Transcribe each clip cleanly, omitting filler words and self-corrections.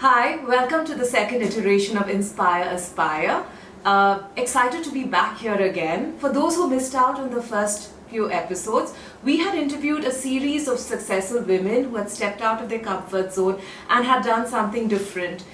Hi, welcome to the second iteration of Inspire Aspire. Excited to be back here again. For those who missed out on the first few episodes, we had interviewed a series of successful women who had stepped out of their comfort zone and had done something different.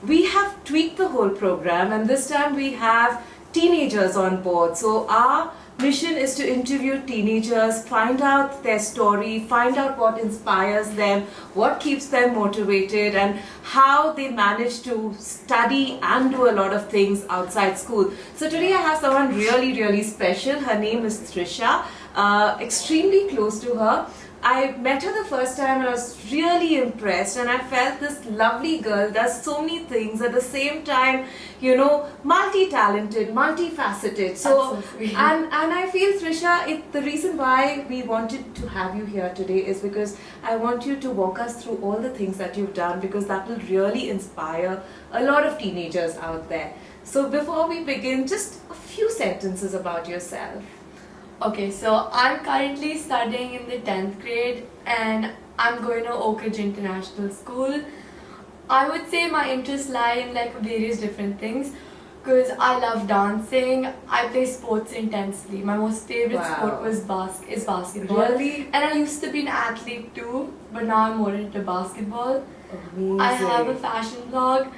We have tweaked the whole program, and this time we have teenagers on board. So our mission is to interview teenagers, find out their story, find out what inspires them, what keeps them motivated, and how they manage to study and do a lot of things outside school. So today I have someone really special. Her name is Trisha. Extremely close to her. I met her the first time and I was really impressed, and I felt this lovely girl does so many things at the same time, multi-talented, multifaceted. So and I feel, Trisha, the reason why we wanted to have you here today is because I want you to walk us through all the things that you've done, because that will really inspire a lot of teenagers out there. So before we begin, just a few sentences about yourself. Okay, so I'm currently studying in the 10th grade and I'm going to Oak Ridge International School. I would say my interests lie in various different things because I love dancing. I play sports intensely. My most favorite sport is basketball. Really? And I used to be an athlete too, but now I'm more into basketball. Amazing. I have a fashion blog.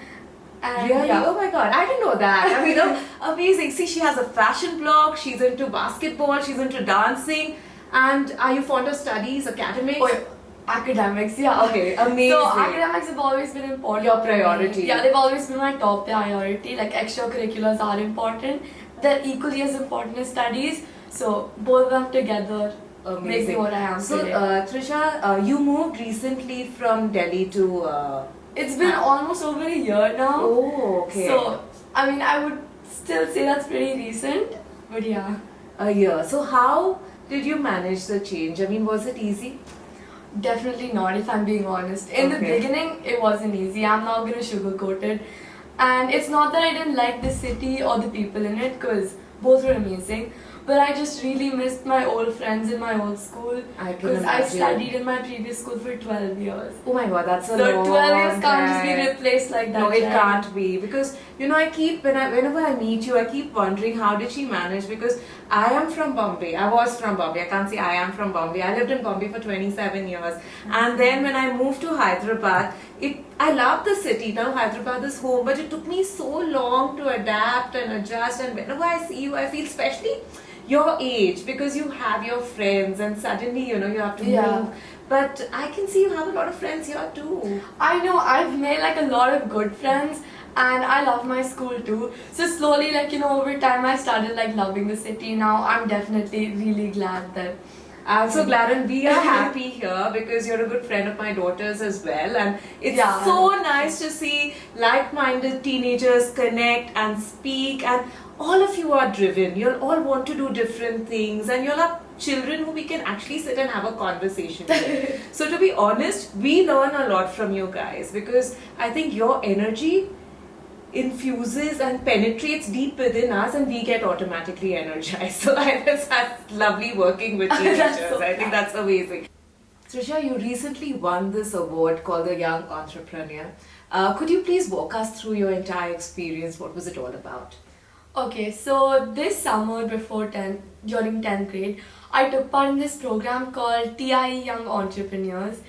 And really? yeah. Oh my god, I didn't know that. I mean, amazing. See, she has a fashion blog, she's into basketball, she's into dancing. And are you fond of studies, academics? Oh, academics, yeah. Okay, amazing. So academics have always been important. Your priority. Yeah, they've always been my top priority. Extracurriculars are important. They're equally as important as studies. So both of them together make me what I am today. Trisha, you moved recently from Delhi to... It's been almost over a year now. Oh, okay. So, I mean, I would still say that's pretty recent. But yeah. A year. So how did you manage the change? I mean, was it easy? Definitely not, if I'm being honest. In the beginning, it wasn't easy. I'm not going to sugarcoat it. And it's not that I didn't like the city or the people in it, because both were amazing. But I just really missed my old friends in my old school. Because I studied in my previous school for 12 years. Oh my god, that's a so long 12 years can't time. just be replaced like that. No, it can't be. Because, whenever I meet you, I keep wondering how did she manage, because I am from Bombay. I was from Bombay. I can't say I am from Bombay. I lived in Bombay for 27 years. And then when I moved to Hyderabad, I love the city. Now Hyderabad is home, but it took me so long to adapt and adjust. And whenever I see you, I feel, especially your age, because you have your friends and suddenly you have to move. But I can see you have a lot of friends here too. I know, I've made a lot of good friends, and I love my school too. So slowly, over time I started loving the city. Now I'm definitely really glad that I'm so glad, and we are happy here because you're a good friend of my daughter's as well, and it's so nice to see like-minded teenagers connect and speak, and all of you are driven. You'll all want to do different things, and you'll have children who we can actually sit and have a conversation with. So to be honest, we learn a lot from you guys, because I think your energy infuses and penetrates deep within us, and we get automatically energized. So that's lovely working with teenagers. I think that's amazing. Trisha, you recently won this award called the Young Entrepreneur. Could you please walk us through your entire experience? What was it all about? Okay, so this summer during 10th grade, I took part in this program called TIE Young Entrepreneurs.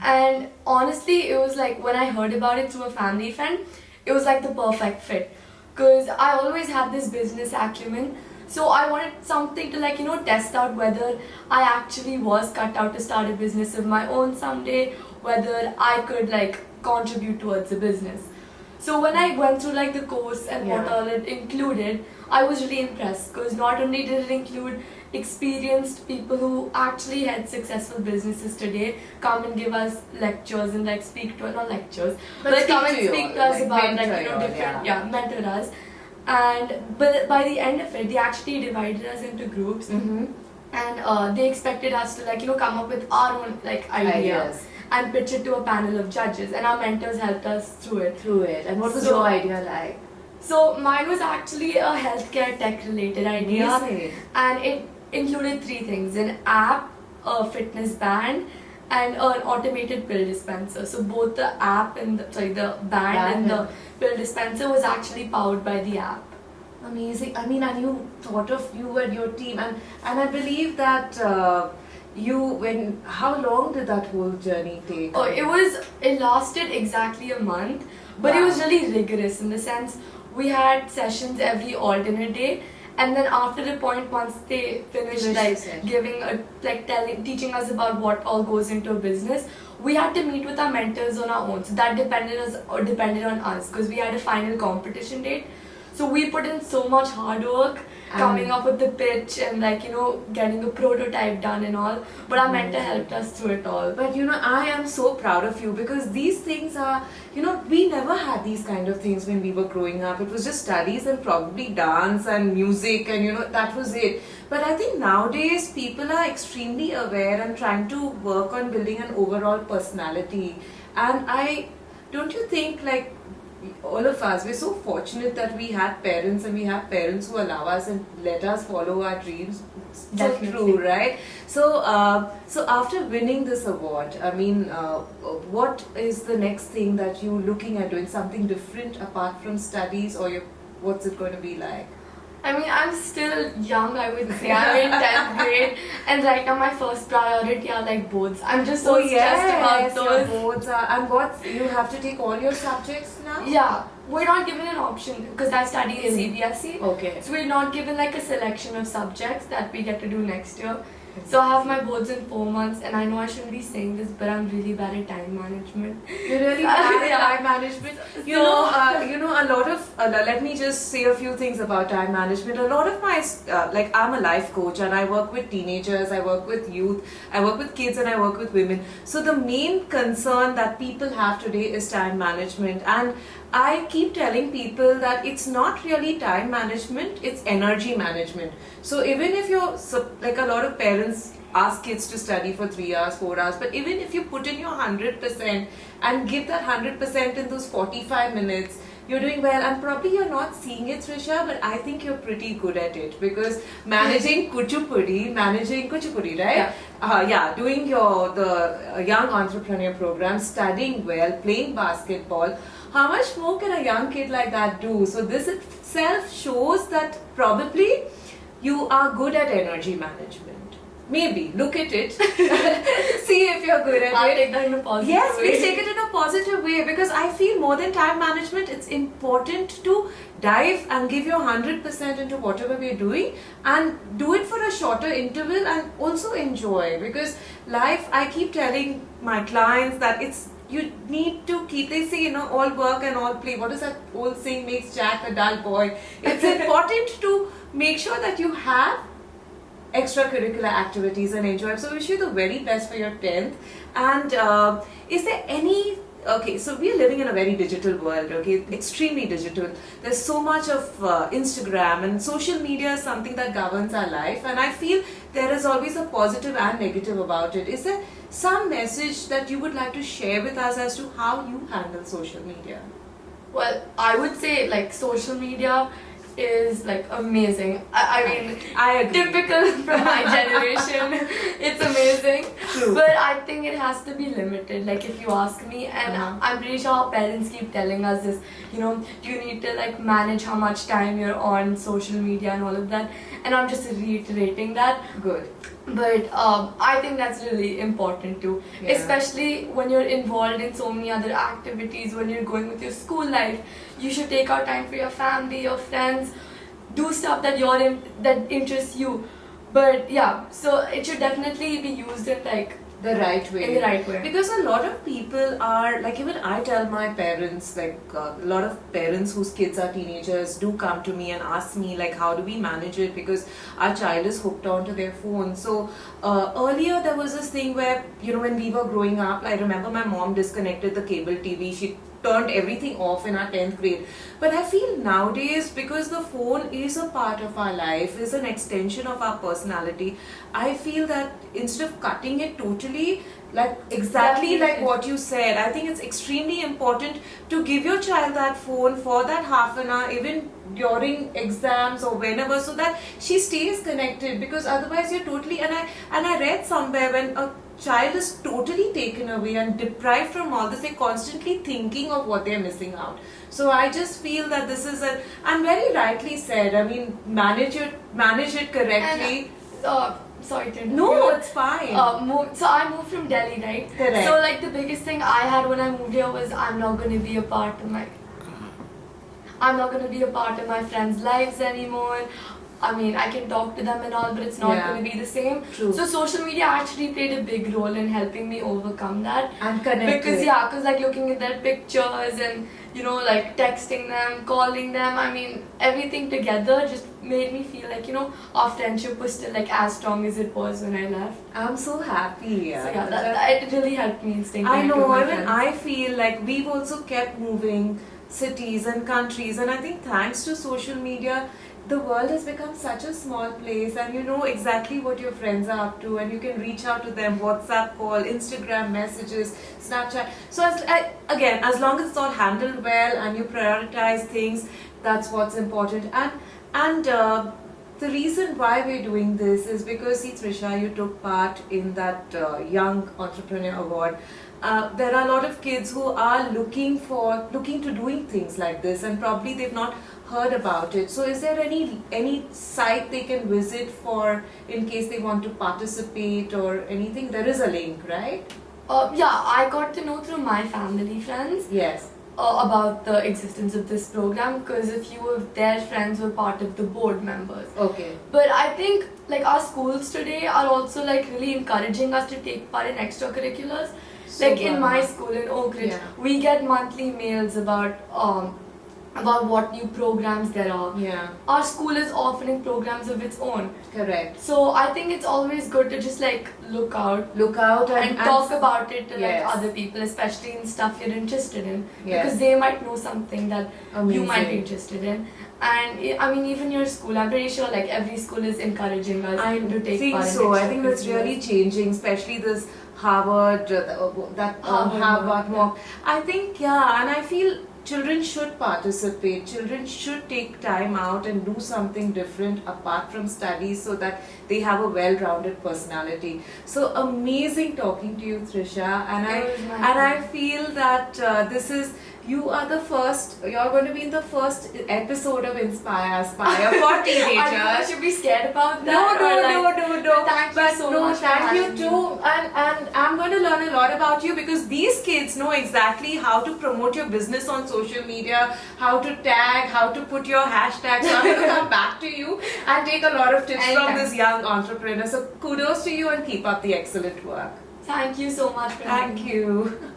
And honestly, it was when I heard about it through a family friend, it was the perfect fit. Because I always had this business acumen. So I wanted something to test out whether I actually was cut out to start a business of my own someday, whether I could contribute towards a business. So when I went through the course and what all it included, I was really impressed, because not only did it include experienced people who actually had successful businesses today come and give us lectures and speak to us, not lectures, but come and speak to us about different, mentor us. But by the end of it, they actually divided us into groups, and they expected us to come up with our own ideas and pitch it to a panel of judges, and our mentors helped us through it. And what was your idea like? So mine was actually a healthcare tech related idea, and it included three things: an app, a fitness band, and an automated pill dispenser. So both the app and the band and the pill dispenser was actually powered by the app. Amazing. I mean, and you thought of you and your team, and I believe that how long did that whole journey take? Oh, it lasted exactly a month, but it was really rigorous in the sense we had sessions every alternate day, and then after the point, once they finished teaching us about what all goes into a business, we had to meet with our mentors on our own. So that depended on us because we had a final competition date. So we put in so much hard work coming up with the pitch and getting a prototype done and all. But our mentor helped us through it all. But I am so proud of you because these things are, we never had these kind of things when we were growing up. It was just studies and probably dance and music and that was it. But I think nowadays people are extremely aware and trying to work on building an overall personality. And don't you think all of us, we're so fortunate that we had parents and we have parents who allow us and let us follow our dreams. So Definitely. True, right? So, so after winning this award, I mean, what is the next thing that you're looking at doing? Something different apart from studies, or what's it going to be like? I mean, I'm still young, I would say. I'm in 10th grade, and right now my first priority are boards. I'm just so stressed about those. Your boards are, and you have to take all your subjects now? Yeah, we're not given an option because I study in CBSE. Okay. So we're not given a selection of subjects that we get to do next year. So I have my boards in 4 months, and I know I shouldn't be saying this, but I'm really bad at time management. You're really bad at time management. You know, a lot of. Let me just say a few things about time management. A lot of my, I'm a life coach, and I work with teenagers, I work with youth, I work with kids, and I work with women. So the main concern that people have today is time management, and I keep telling people that it's not really time management, it's energy management. So even if you're, a lot of parents ask kids to study for 3 hours, 4 hours, but even if you put in your 100% and give that 100% in those 45 minutes, you're doing well, and probably you're not seeing it, Trisha, but I think you're pretty good at it because managing kuchipudi, right? Doing the young entrepreneur program, studying well, playing basketball. How much more can a young kid like that do? So this itself shows that probably you are good at energy management. Maybe. Look at it. See if you're good at it. I'll take that in a positive way. Yes, please take it in a positive way because I feel more than time management, it's important to dive and give your 100% into whatever we're doing and do it for a shorter interval and also enjoy because life, I keep telling my clients that you need to keep, they say, all work and all play. What is that old saying, makes Jack a dull boy? It's important to make sure that you have extracurricular activities and enjoy. So wish you the very best for your 10th. And is there any, okay, so we are living in a very digital world, okay, extremely digital. There's so much of Instagram and social media is something that governs our life. And I feel there is always a positive and negative about it. Is there some message that you would like to share with us as to how you handle social media? Well, I would say social media is amazing. I mean, I agree. Typical from my generation. It's amazing. True. But I think it has to be limited, if you ask me. And I'm pretty sure our parents keep telling us this, you need to manage how much time you're on social media and all of that. And I'm just reiterating that. Good. But I think that's really important too, especially when you're involved in so many other activities, when you're going with your school life. You should take out time for your family, your friends, do stuff that that interests you. But yeah, so it should definitely be used in the right way. In the right way. Because a lot of people are, even I tell my parents, a lot of parents whose kids are teenagers do come to me and ask me, how do we manage it? Because our child is hooked onto their phone. So earlier there was this thing where, when we were growing up, I remember my mom disconnected the cable TV. She turned everything off in our 10th grade. But I feel nowadays, because the phone is a part of our life, is an extension of our personality, I feel that instead of cutting it totally, exactly like what you said, I think it's extremely important to give your child that phone for that half an hour, even during exams or whenever, so that she stays connected, because otherwise you're totally, and I read somewhere when child is totally taken away and deprived from all this. They're constantly thinking of what they're missing out. So I just feel that this is and very rightly said. I mean, manage it correctly. And, sorry to interrupt No, you. it's fine. So I moved from Delhi, right? Correct. So like the biggest thing I had when I moved here was I'm not going to be a part of my friends' lives anymore. I mean, I can talk to them and all, but it's not Yeah. going to be the same. True. So social media actually played a big role in helping me overcome that. And connect. Because like looking at their pictures and like texting them, calling them, I mean, everything together just made me feel like our friendship was still like as strong as it was when I left. I'm so happy. So yeah, that really helped me in staying I connected know, with my even friends. I feel like we've also kept moving cities and countries, and I think thanks to social media, the world has become such a small place, and you know exactly what your friends are up to, and you can reach out to them, WhatsApp call, Instagram messages, Snapchat. So again, as long as it's all handled well and you prioritize things, that's what's important. And the reason why we're doing this is because, see, Trisha, you took part in that Young Entrepreneur Award. There are a lot of kids who are looking to doing things like this, and probably they've not heard about it. So is there any site they can visit for in case they want to participate or anything? There is a link, right? Yeah, I got to know through my family friends Yes. about the existence of this program because a few of their friends were part of the board members. Okay. But I think like our schools today are also like really encouraging us to take part in extracurriculars. Like in my school in Oak Ridge, Yeah. we get monthly mails about what new programs there are. Yeah. Our school is offering programs of its own. Correct. So I think it's always good to just like look out Look out and talk about it to Yes. like other people, especially in stuff you're interested in, Yes. because they might know something that you might be Amazing. interested in. And I mean, even your school, I'm pretty sure like every school is encouraging us I to take think part in so. I think that's extracurriculars. really changing, especially this Harvard, Harvard mock. I think, yeah, and I feel children should participate. Children should take time out and do something different apart from studies so that they have a well-rounded personality. So amazing talking to you, Trisha. And It was my I pleasure. feel that you are the first. You're going to be in the first episode of Inspire Aspire for I think I teenagers. should be scared about No, that. no, or, like, no, no, no. Thank you But so no, much. for thank you having me. too. And I'm going to learn a lot about you because these kids know exactly how to promote your business on social media, how to tag, how to put your hashtags. So I'm going to come back to you and take a lot of tips from Anytime. this young entrepreneur. So kudos to you and keep up the excellent work. Thank you so much for having Thank me. you.